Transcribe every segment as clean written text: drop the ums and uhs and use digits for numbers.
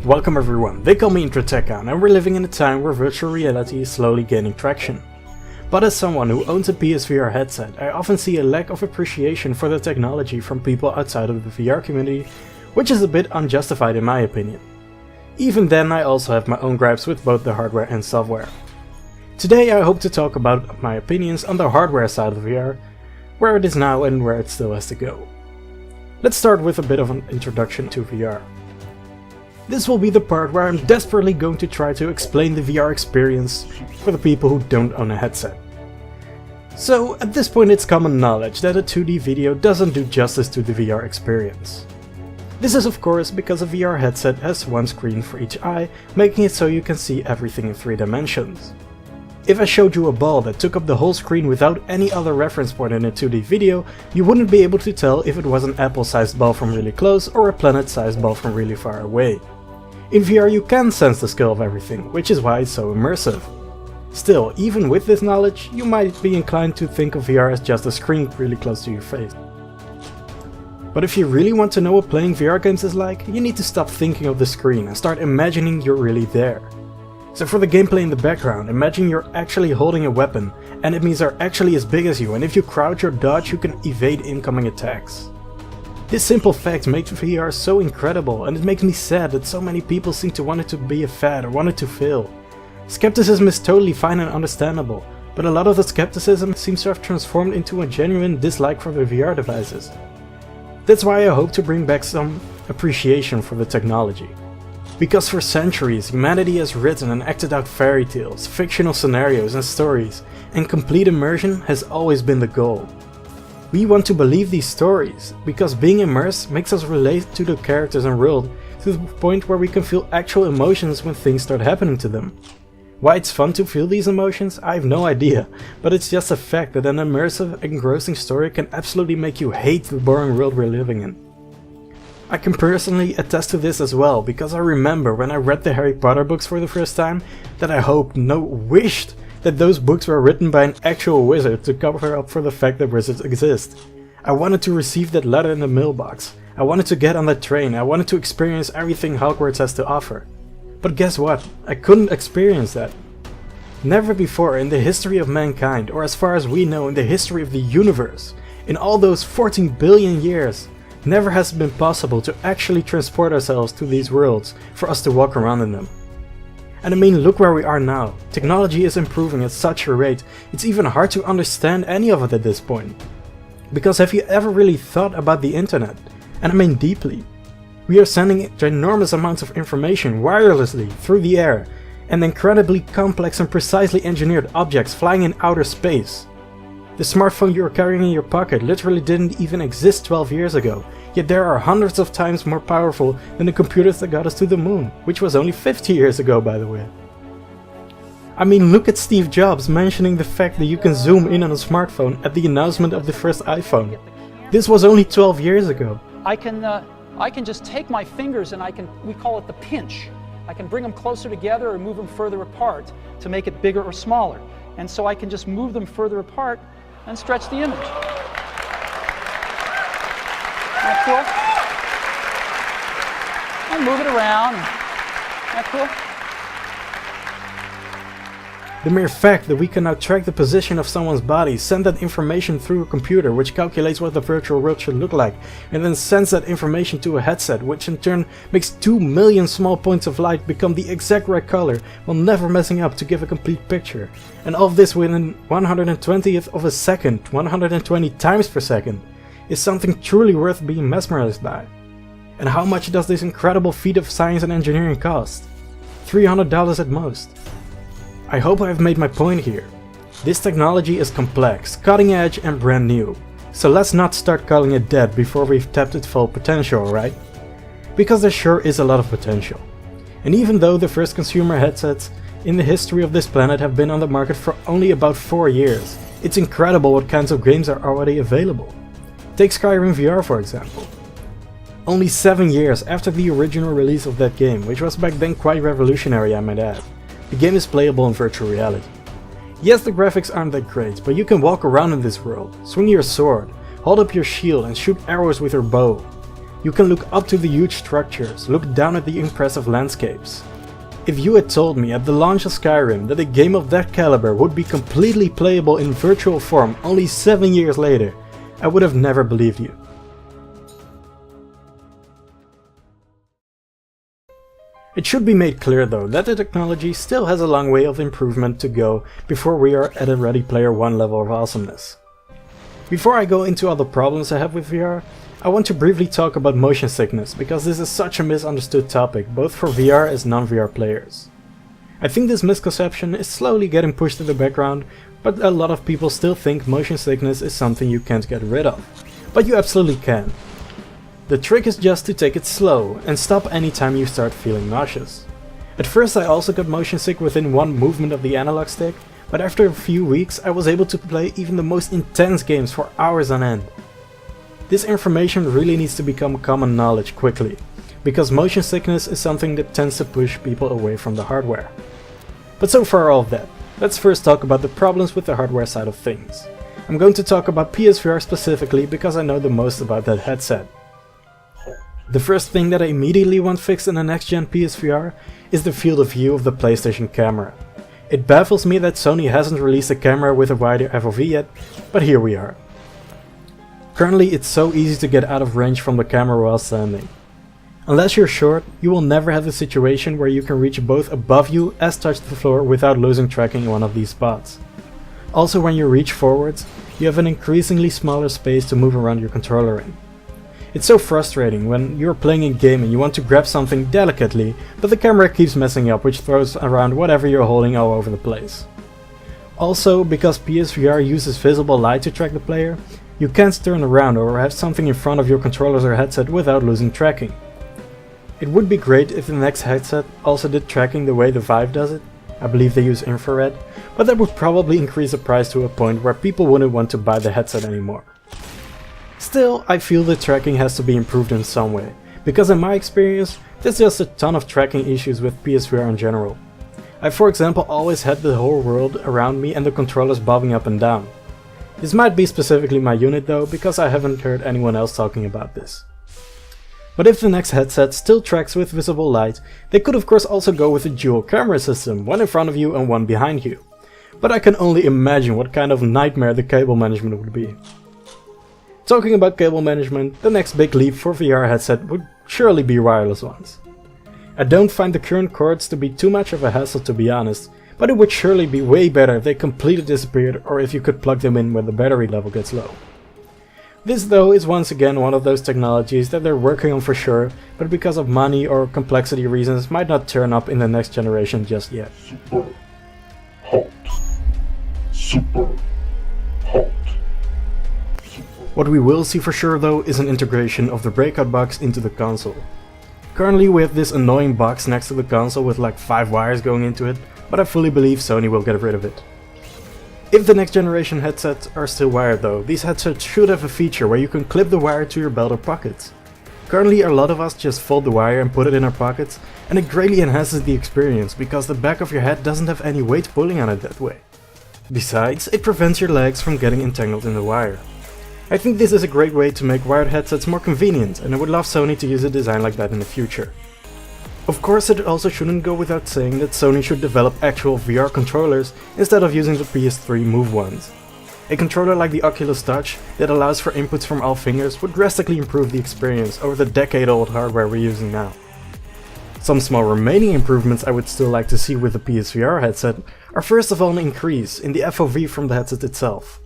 Welcome everyone, they call me Intrateka and we're living in a time where virtual reality is slowly gaining traction. But as someone who owns a PSVR headset, I often see a lack of appreciation for the technology from people outside of the VR community, which is a bit unjustified in my opinion. Even then, I also have my own gripes with both the hardware and software. Today I hope to talk about my opinions on the hardware side of VR, where it is now and where it still has to go. Let's start with a bit of an introduction to VR. This will be the part where I'm desperately going to try to explain the VR experience for the people who don't own a headset. So at this point it's common knowledge that a 2D video doesn't do justice to the VR experience. This is of course because a VR headset has one screen for each eye, making it so you can see everything in 3 dimensions. If I showed you a ball that took up the whole screen without any other reference point in a 2D video, you wouldn't be able to tell if it was an apple-sized ball from really close or a planet-sized ball from really far away. In VR you can sense the scale of everything, which is why it's so immersive. Still, even with this knowledge, you might be inclined to think of VR as just a screen really close to your face. But if you really want to know what playing VR games is like, you need to stop thinking of the screen and start imagining you're really there. So for the gameplay in the background, imagine you're actually holding a weapon, enemies are actually as big as you, and if you crouch or dodge you can evade incoming attacks. This simple fact makes VR so incredible, and it makes me sad that so many people seem to want it to be a fad or want it to fail. Skepticism is totally fine and understandable, but a lot of the skepticism seems to have transformed into a genuine dislike for the VR devices. That's why I hope to bring back some appreciation for the technology. Because for centuries humanity has written and acted out fairy tales, fictional scenarios and stories, and complete immersion has always been the goal. We want to believe these stories, because being immersed makes us relate to the characters and world to the point where we can feel actual emotions when things start happening to them. Why it's fun to feel these emotions, I have no idea, but it's just a fact that an immersive, engrossing story can absolutely make you hate the boring world we're living in. I can personally attest to this as well, because I remember when I read the Harry Potter books for the first time, that I hoped, no, wished, that those books were written by an actual wizard to cover up for the fact that wizards exist. I wanted to receive that letter in the mailbox, I wanted to get on that train, I wanted to experience everything Hogwarts has to offer. But guess what? I couldn't experience that. Never before in the history of mankind, or as far as we know in the history of the universe, in all those 14 billion years, never has it been possible to actually transport ourselves to these worlds for us to walk around in them. And I mean, look where we are now. Technology is improving at such a rate, it's even hard to understand any of it at this point. Because have you ever really thought about the internet? And I mean deeply. We are sending ginormous amounts of information wirelessly through the air, and incredibly complex and precisely engineered objects flying in outer space. The smartphone you are carrying in your pocket literally didn't even exist 12 years ago, yet there are hundreds of times more powerful than the computers that got us to the moon, which was only 50 years ago by the way. I mean, look at Steve Jobs mentioning the fact that you can zoom in on a smartphone at the announcement of the first iPhone. This was only 12 years ago. I can just take my fingers and we call it the pinch. I can bring them closer together or move them further apart to make it bigger or smaller. And so I can just move them further apart and stretch the image. Isn't that cool? And move it around. Isn't that cool? The mere fact that we can now track the position of someone's body, send that information through a computer which calculates what the virtual world should look like, and then sends that information to a headset which in turn makes 2 million small points of light become the exact right color while never messing up to give a complete picture. And all of this within 1/120th of a second, 120 times per second, is something truly worth being mesmerized by. And how much does this incredible feat of science and engineering cost? $300 at most. I hope I have made my point here. This technology is complex, cutting edge and brand new, so let's not start calling it dead before we've tapped its full potential, right? Because there sure is a lot of potential. And even though the first consumer headsets in the history of this planet have been on the market for only about 4 years, it's incredible what kinds of games are already available. Take Skyrim VR for example. Only 7 years after the original release of that game, which was back then quite revolutionary I might add. The game is playable in virtual reality. Yes, the graphics aren't that great, but you can walk around in this world, swing your sword, hold up your shield and shoot arrows with your bow. You can look up to the huge structures, look down at the impressive landscapes. If you had told me at the launch of Skyrim that a game of that caliber would be completely playable in virtual form only 7 years later, I would have never believed you. It should be made clear though that the technology still has a long way of improvement to go before we are at a Ready Player One level of awesomeness. Before I go into other problems I have with VR, I want to briefly talk about motion sickness, because this is such a misunderstood topic, both for VR as non-VR players. I think this misconception is slowly getting pushed to the background, but a lot of people still think motion sickness is something you can't get rid of. But you absolutely can. The trick is just to take it slow, and stop anytime you start feeling nauseous. At first I also got motion sick within one movement of the analog stick, but after a few weeks I was able to play even the most intense games for hours on end. This information really needs to become common knowledge quickly, because motion sickness is something that tends to push people away from the hardware. But so far all of that, let's first talk about the problems with the hardware side of things. I'm going to talk about PSVR specifically because I know the most about that headset. The first thing that I immediately want fixed in the next gen PSVR is the field of view of the PlayStation camera. It baffles me that Sony hasn't released a camera with a wider FOV yet, but here we are. Currently it's so easy to get out of range from the camera while standing. Unless you're short, you will never have a situation where you can reach both above you as touch the floor without losing tracking in one of these spots. Also, when you reach forwards, you have an increasingly smaller space to move around your controller in. It's so frustrating when you're playing a game and you want to grab something delicately, but the camera keeps messing up, which throws around whatever you're holding all over the place. Also, because PSVR uses visible light to track the player, you can't turn around or have something in front of your controllers or headset without losing tracking. It would be great if the next headset also did tracking the way the Vive does it. I believe they use infrared, but that would probably increase the price to a point where people wouldn't want to buy the headset anymore. Still, I feel the tracking has to be improved in some way, because in my experience, there's just a ton of tracking issues with PSVR in general. I for example always had the whole world around me and the controllers bobbing up and down. This might be specifically my unit though, because I haven't heard anyone else talking about this. But if the next headset still tracks with visible light, they could of course also go with a dual camera system, one in front of you and one behind you. But I can only imagine what kind of nightmare the cable management would be. Talking about cable management, the next big leap for VR headset would surely be wireless ones. I don't find the current cords to be too much of a hassle, to be honest, but it would surely be way better if they completely disappeared or if you could plug them in when the battery level gets low. This though is once again one of those technologies that they're working on for sure, but because of money or complexity reasons might not turn up in the next generation just yet. Super hot. Super hot. What we will see for sure though is an integration of the breakout box into the console. Currently we have this annoying box next to the console with like 5 wires going into it, but I fully believe Sony will get rid of it. If the next generation headsets are still wired though, these headsets should have a feature where you can clip the wire to your belt or pockets. Currently a lot of us just fold the wire and put it in our pockets, and it greatly enhances the experience because the back of your head doesn't have any weight pulling on it that way. Besides, it prevents your legs from getting entangled in the wire. I think this is a great way to make wired headsets more convenient, and I would love Sony to use a design like that in the future. Of course, it also shouldn't go without saying that Sony should develop actual VR controllers instead of using the PS3 Move ones. A controller like the Oculus Touch that allows for inputs from all fingers would drastically improve the experience over the decade-old hardware we're using now. Some small remaining improvements I would still like to see with the PSVR headset are first of all an increase in the FOV from the headset itself.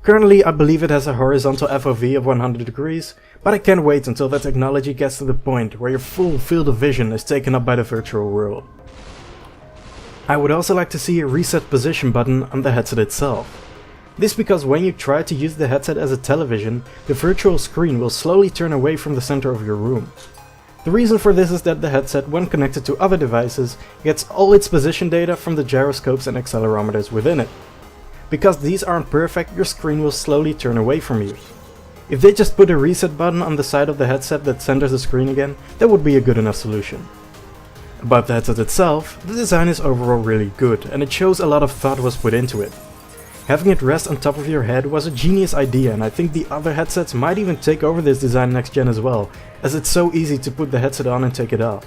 Currently I believe it has a horizontal FOV of 100 degrees, but I can't wait until that technology gets to the point where your full field of vision is taken up by the virtual world. I would also like to see a reset position button on the headset itself. This because when you try to use the headset as a television, the virtual screen will slowly turn away from the center of your room. The reason for this is that the headset, when connected to other devices, gets all its position data from the gyroscopes and accelerometers within it. Because these aren't perfect, your screen will slowly turn away from you. If they just put a reset button on the side of the headset that centers the screen again, that would be a good enough solution. About the headset itself, the design is overall really good and it shows a lot of thought was put into it. Having it rest on top of your head was a genius idea, and I think the other headsets might even take over this design next gen as well, as it's so easy to put the headset on and take it off.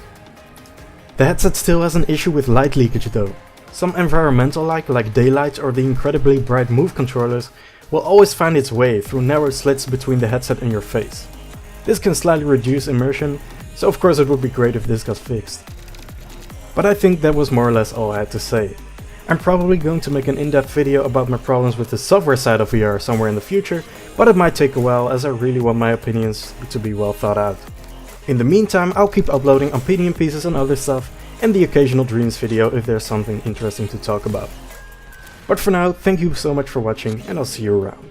The headset still has an issue with light leakage though. Some environmental light, like daylight or the incredibly bright Move controllers, will always find its way through narrow slits between the headset and your face. This can slightly reduce immersion, so of course it would be great if this got fixed. But I think that was more or less all I had to say. I'm probably going to make an in-depth video about my problems with the software side of VR somewhere in the future, but it might take a while as I really want my opinions to be well thought out. In the meantime, I'll keep uploading opinion pieces and other stuff, and the occasional dreams video if there's something interesting to talk about. But for now, thank you so much for watching, and I'll see you around.